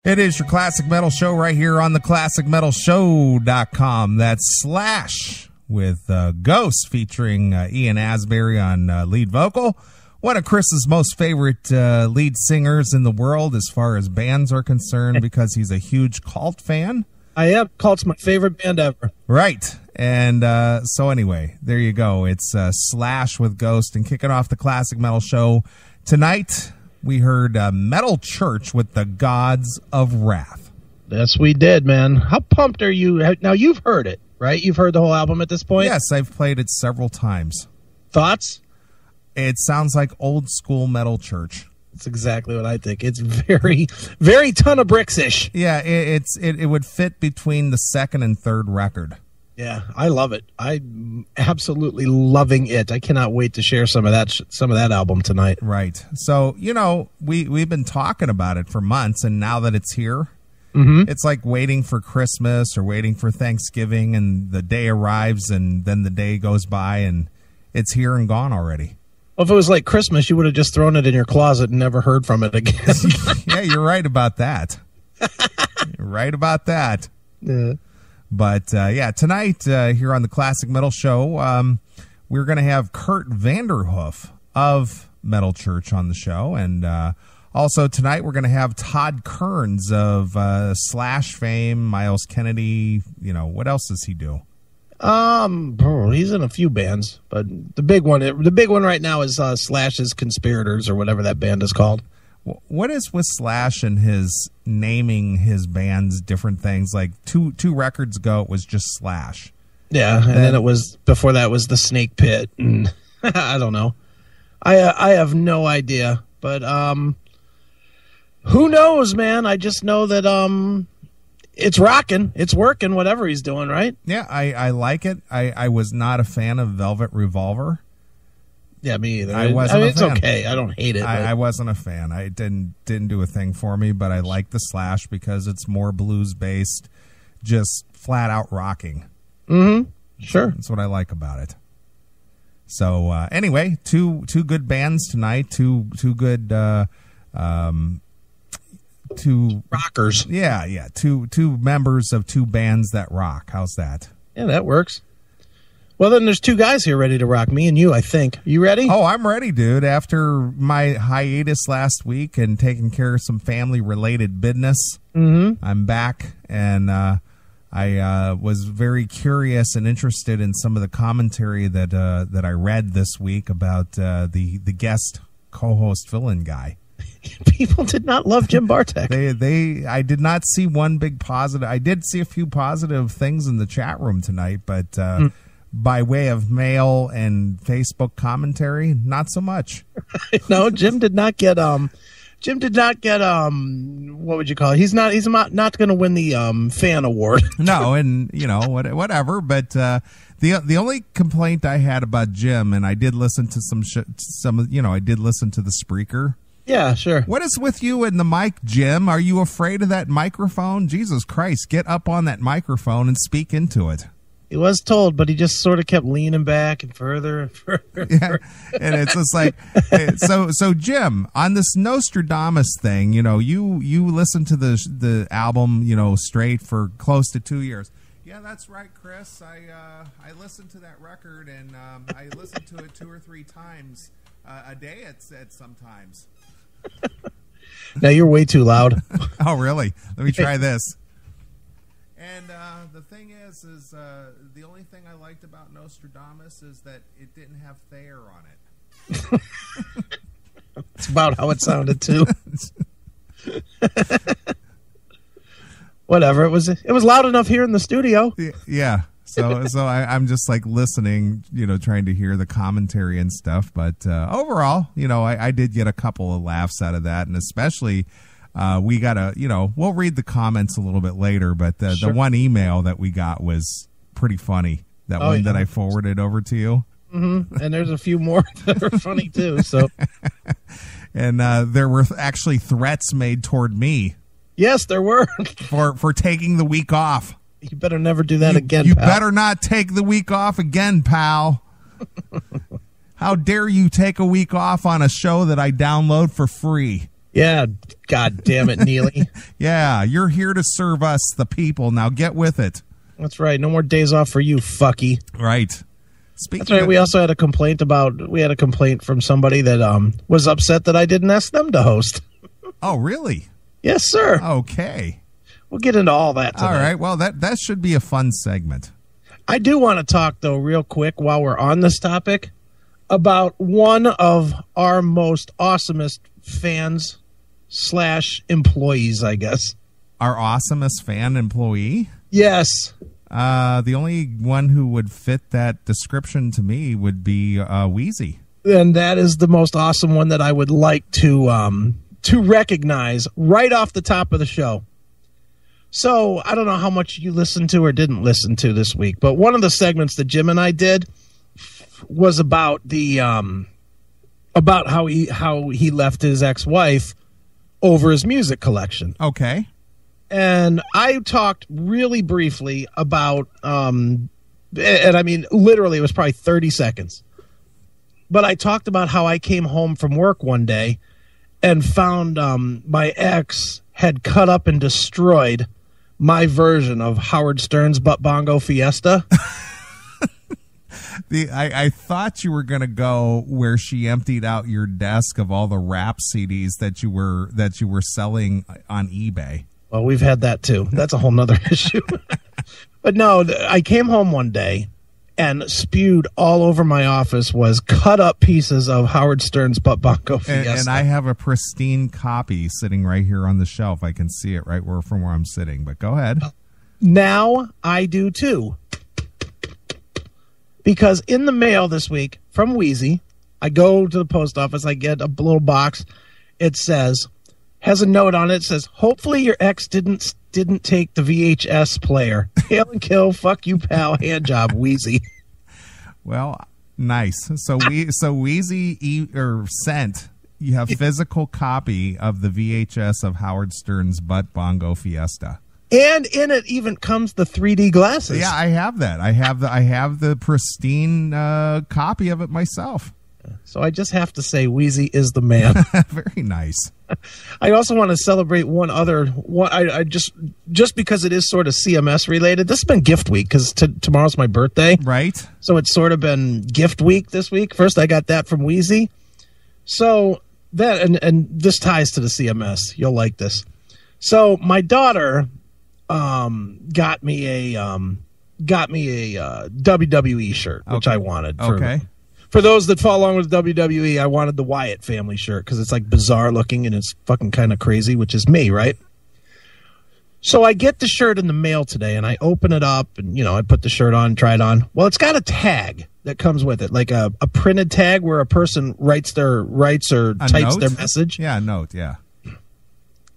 It is your Classic Metal Show right here on the ClassicMetalShow.com. That's Slash with Ghost featuring Ian Asbury on lead vocal. One of Chris's most favorite lead singers in the world as far as bands are concerned because he's a huge Cult fan. I am. Cult's my favorite band ever. Right. And so anyway, there you go. It's Slash with Ghost. And kicking off the Classic Metal Show tonight, we heard Metal Church with the Gods of Wrath. Yes, we did, man. How pumped are you? Now, you've heard it, right? You've heard the whole album at this point? Yes, I've played it several times. Thoughts? It sounds like old school Metal Church. That's exactly what I think. It's very, very Ton of Bricks-ish. Yeah, it would fit between the second and third record. Yeah, I love it. I'm absolutely loving it. I cannot wait to share some of that album tonight. Right. So, we've been talking about it for months, and now that it's here, it's like waiting for Christmas or waiting for Thanksgiving, and the day arrives, and then the day goes by, and it's here and gone already. Well, if it was like Christmas, you would have just thrown it in your closet and never heard from it again. Yeah, you're right about that. You're right about that. Yeah. But, tonight here on the Classic Metal Show, we're going to have Kurt Vanderhoof of Metal Church on the show. And also tonight we're going to have Todd Kearns of Slash fame, Miles Kennedy. What else does he do? He's in a few bands, but the big one right now is Slash's Conspirators, or whatever that band is called. What is with Slash and his naming his bands different things? Like two records ago, it was just Slash. Yeah, and then it was, before that was the Snake Pit. And I don't know. I have no idea, but who knows, man? I just know that it's rocking, it's working, whatever he's doing, right? Yeah, I like it. I was not a fan of Velvet Revolver. Yeah, me either. I wasn't a fan. It's okay. I don't hate it. I wasn't a fan. I didn't do a thing for me, but I like the Slash because it's more blues based, just flat out rocking. Mm-hmm. Sure. That's what I like about it. So anyway, two good bands tonight. Two good two rockers. Yeah. Two members of two bands that rock. How's that? Yeah, that works. Well, then there's two guys here ready to rock, me and you, I think. You ready? Oh, I'm ready, dude. After my hiatus last week and taking care of some family-related business, I'm back, and I was very curious and interested in some of the commentary that I read this week about the guest co-host fill-in guy. People did not love Jim Bartek. I did not see one big positive. I did see a few positive things in the chat room tonight, but by way of mail and Facebook commentary, not so much. No, Jim did not get what would you call it? He's not going to win the fan award. No, and whatever, but the only complaint I had about Jim, and I did listen to I did listen to the Spreaker. Yeah, sure. What is with you and the mic, Jim? Are you afraid of that microphone? Jesus Christ, get up on that microphone and speak into it. He was told, but he just sort of kept leaning back and further and further. Yeah, and it's just like, so Jim, on this Nostradamus thing, you listened to the album, straight for close to 2 years. Yeah, that's right, Chris. I listened to that record, and I listened to it 2 or 3 times a day at sometimes. Now you're way too loud. Oh, really? Let me try this. And the thing is the only thing I liked about Nostradamus is that it didn't have Thayer on it. It's about how it sounded too. Whatever, it was loud enough here in the studio. Yeah. So I'm just like listening, trying to hear the commentary and stuff. But overall, I did get a couple of laughs out of that, and especially. We got we'll read the comments a little bit later, but sure. The one email that we got was pretty funny. That one that I forwarded over to you. Mm-hmm. And there's a few more that are funny too. So, and there were actually threats made toward me. Yes, there were for taking the week off. You better never do that again. You pal. Better not take the week off again, pal. How dare you take a week off on a show that I download for free? Yeah, God damn it, Neeley. Yeah, you're here to serve us, the people. Now get with it. That's right. No more days off for you, fucky. Right. That's right. We also had a complaint from somebody that was upset that I didn't ask them to host. Oh, really? Yes, sir. Okay. We'll get into all that tonight. All right. Well, that should be a fun segment. I do want to talk, though, real quick while we're on this topic about one of our most awesomest fans / employees, I guess. Our awesomest fan employee? Yes. The only one who would fit that description to me would be Wheezy. And that is the most awesome one that I would like to recognize right off the top of the show. So I don't know how much you listened to or didn't listen to this week, but one of the segments that Jim and I did was about the about how he left his ex-wife over his music collection. Okay. And I talked really briefly about, and I mean, literally, it was probably 30 seconds. But I talked about how I came home from work one day and found my ex had cut up and destroyed my version of Howard Stern's Butt Bongo Fiesta. I thought you were going to go where she emptied out your desk of all the rap CDs that you were selling on eBay. Well, we've had that too. That's a whole nother issue. But no, I came home one day and spewed all over my office was cut up pieces of Howard Stern's Butt Bongo Fiesta. And I have a pristine copy sitting right here on the shelf. I can see it right from where I'm sitting. But go ahead. Now I do too. Because in the mail this week from Wheezy, I go to the post office, I get a little box. It has a note on it. It says, hopefully your ex didn't take the VHS player. Hail and kill, fuck you, pal, hand job, Wheezy. Well, nice. So Wheezy sent, you have physical copy of the VHS of Howard Stern's Butt Bongo Fiesta. And in it even comes the 3D glasses. Yeah, I have that. I have the pristine copy of it myself. So I just have to say, Wheezy is the man. Very nice. I also want to celebrate one other. I just because it is sort of CMS related. This has been gift week because tomorrow's my birthday, right? So it's sort of been gift week this week. First, I got that from Wheezy. So that and this ties to the CMS. You'll like this. So my daughter got me a WWE shirt, which I wanted. For those that follow along with WWE, I wanted the Wyatt family shirt because it's like bizarre looking and it's fucking kind of crazy, which is me, right? So I get the shirt in the mail today and I open it up and, I put the shirt on, try it on. Well, it's got a tag that comes with it, like a printed tag where a person writes or types their message. Yeah, a note, yeah.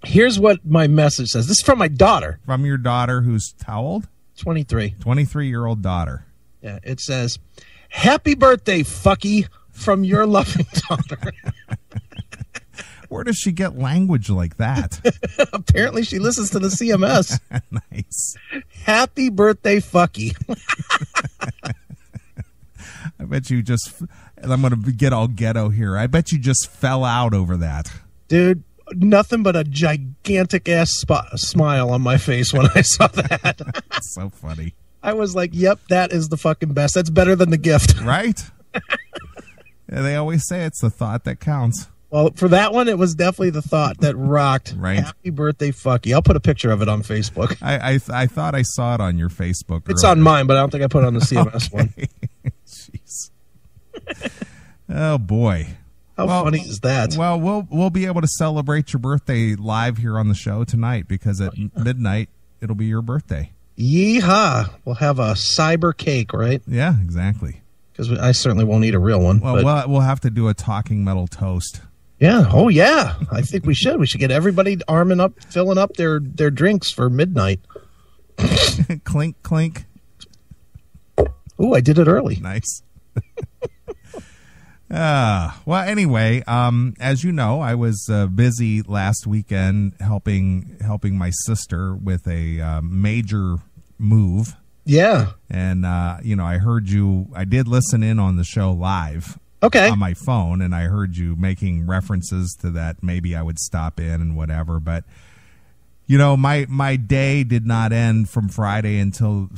Here's what my message says. This is from my daughter. From your daughter who's how old? 23. 23-year-old daughter. Yeah, it says, happy birthday, fucky, from your loving daughter. Where does she get language like that? Apparently she listens to the CMS. Nice. Happy birthday, fucky. I bet you just, I'm going to get all ghetto here. I bet you just fell out over that. Dude, nothing but a gigantic ass smile on my face when I saw that. So funny. I was like, yep, that is the fucking best. That's better than the gift. Right? Yeah, they always say it's the thought that counts. Well, for that one, it was definitely the thought that rocked. Right. Happy birthday, fucky. I'll put a picture of it on Facebook. I thought I saw it on your Facebook. It's on mine, but I don't think I put it on the CMS one. Jeez. Oh, boy. How funny is that? Well, we'll be able to celebrate your birthday live here on the show tonight because at midnight, it'll be your birthday. Yeehaw. We'll have a cyber cake, right? Yeah, exactly. Because I certainly won't eat a real one. Well, we'll have to do a talking metal toast. Yeah. Oh, yeah. I think we should. We should get everybody arming up, filling up their drinks for midnight. Clink, clink. Ooh, I did it early. Nice. Well, anyway, as you know, I was busy last weekend helping my sister with a major move. Yeah. And, I heard I did listen in on the show live. Okay. On my phone, and I heard you making references to that. Maybe I would stop in and whatever, but you know, my day did not end from Friday until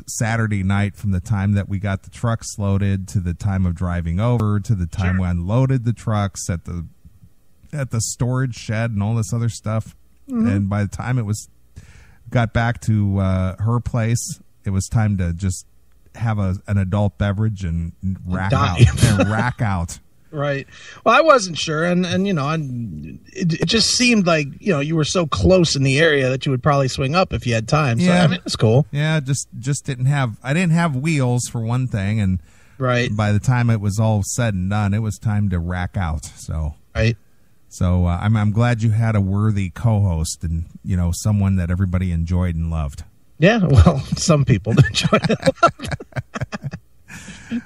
Saturday night, from the time that we got the trucks loaded to the time of driving over to the time we unloaded the trucks at the storage shed and all this other stuff. Mm-hmm. And by the time it got back to her place, it was time to just have an adult beverage and rack out. Right. Well, I wasn't sure, and you know, it just seemed like, you know, you were so close in the area that you would probably swing up if you had time. So yeah. I mean, it's cool. Yeah, just didn't have wheels for one thing, and right. By the time it was all said and done, it was time to rack out. So right. So I'm glad you had a worthy co-host, and you know, someone that everybody enjoyed and loved. Yeah, well, some people enjoyed it.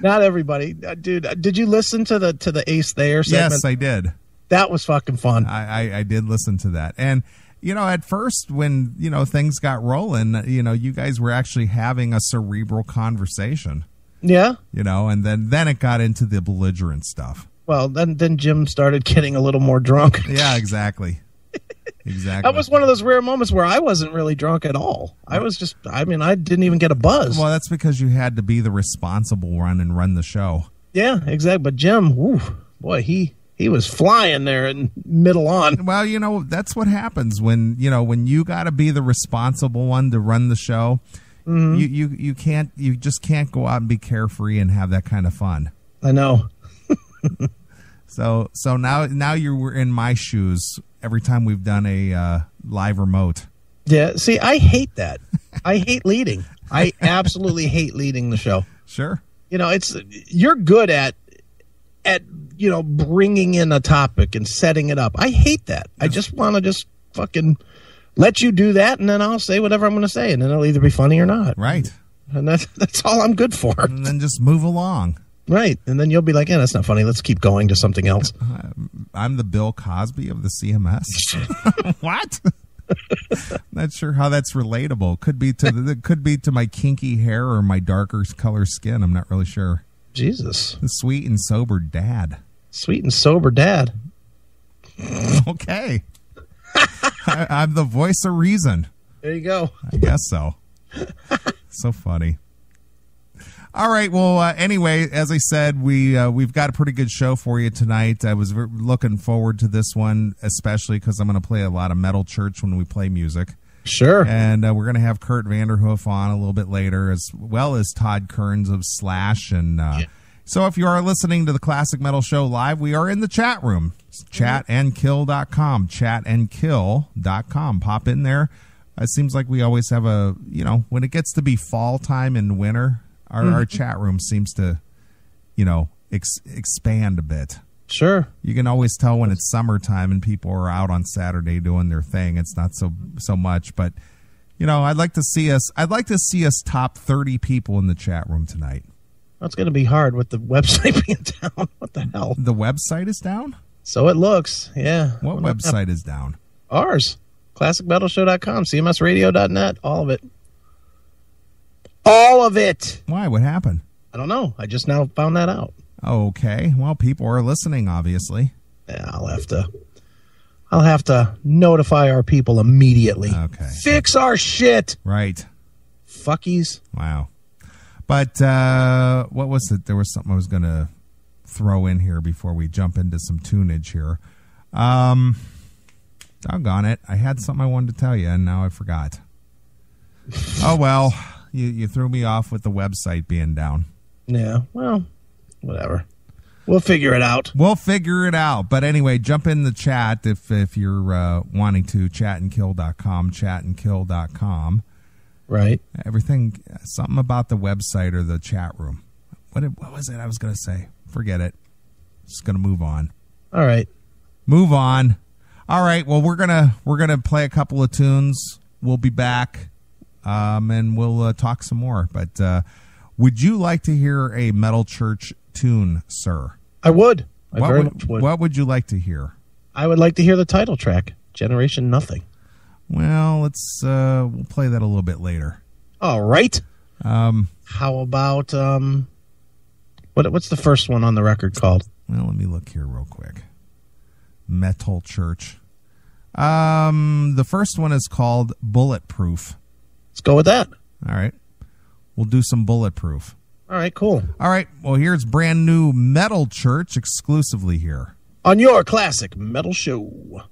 Not everybody, dude. Did you listen to the Ace Thayer segment? Yes, I did. That was fucking fun. I did listen to that, and you know, at first when you know things got rolling, you know, you guys were actually having a cerebral conversation. Yeah. You know, and then it got into the belligerent stuff. Well, then Jim started getting a little more drunk. Yeah, exactly. Exactly. That was one of those rare moments where I wasn't really drunk at all. I didn't even get a buzz. Well, that's because you had to be the responsible one and run the show. Yeah, exactly. But Jim, boy, he was flying there in middle on. Well, you know, that's what happens when you got to be the responsible one to run the show. Mm-hmm. You just can't go out and be carefree and have that kind of fun. I know. So now you're in my shoes every time we've done a live remote. Yeah, see, I hate that. I hate leading. I absolutely hate leading the show. Sure. You know, you're good at you know, bringing in a topic and setting it up. I hate that. I just want to just fucking let you do that, and then I'll say whatever I'm going to say, and then it'll either be funny or not. Right. And that's all I'm good for. And then just move along. Right, and then you'll be like, yeah, that's not funny. Let's keep going to something else. I'm the Bill Cosby of the CMS. What? Not sure how that's relatable. Could be to my kinky hair or my darker color skin. I'm not really sure. Jesus. The sweet and sober dad. Sweet and sober dad. Okay. I'm the voice of reason. There you go. I guess so. So funny. All right. Well, anyway, as I said, we've got a pretty good show for you tonight. I was looking forward to this one, especially because I'm going to play a lot of Metal Church when we play music. Sure. And we're going to have Kurt Vanderhoof on a little bit later, as well as Todd Kearns of Slash. And so if you are listening to the Classic Metal Show live, we are in the chat room. It's chatandkill.com. Chatandkill.com. Pop in there. It seems like we always have when it gets to be fall time and winter, our chat room seems to, expand a bit. Sure. You can always tell when it's summertime and people are out on Saturday doing their thing. It's not so much, but I'd like to see us top 30 people in the chat room tonight. That's going to be hard with the website being down. What the hell? The website is down? So it looks. Yeah. What website is down? Ours. ClassicMetalShow.com, CMSRadio.net, all of it. All of it. Why? What happened? I don't know. I just now found that out. Okay. Well, people are listening, obviously. Yeah, I'll have to notify our people immediately. Okay. Fix our shit. Right. Fuckies. Wow. But what was it? There was something I was going to throw in here before we jump into some tunage here. Doggone it. I had something I wanted to tell you, and now I forgot. Oh, well. You threw me off with the website being down. Yeah, well, whatever. We'll figure it out. But anyway, jump in the chat if you're wanting to. Chatandkill.com, chatandkill.com. Right. Everything, something about the website or the chat room. What was it I was going to say? Forget it. Just going to move on. All right. Move on. All right. Well, we're gonna play a couple of tunes. We'll be back. And we'll talk some more. But would you like to hear a Metal Church tune, sir? I would. I very much would. What would you like to hear? I would like to hear the title track, Generation Nothing. Well, we'll play that a little bit later. All right. How about What's the first one on the record called? Well, let me look here real quick. Metal Church. The first one is called Bulletproof. Let's go with that. All right. We'll do some Bulletproof. All right, cool. All right. Well, here's brand new Metal Church exclusively here on your classic metal show.